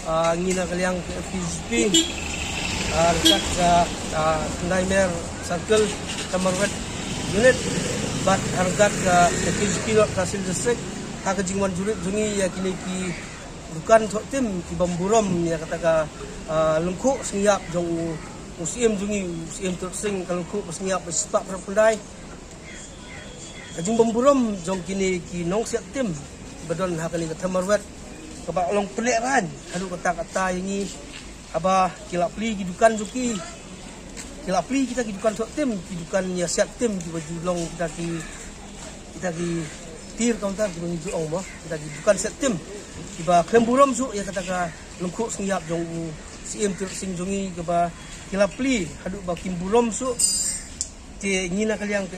ngina kaliang PSP dekat Nightmare Circle Tamarwet unit bat hargat PSP lot Kasil district hakajingwan jurit jungi ya kini ki bukan tim ki bamburom ya kata lengkuk sengiap jong usim jungi usim tersing kalengkuk sengiap sepak perpundai kajing bamburom jong kini ki nong siap tim bedon hakani Tamarwet kebak long peleran adu kata-kata ini aba kilap li gidukan zuki kilap li kita gidukan sok tim gidukan ya siap tim di baju long kita di tir counter di menuju ong mah kita gidukan siap tim tiba klemburom su ya kata lengkuk sengiap jong sim sing jongi keba kilap li adu ba kimburom su ti ngina kaliang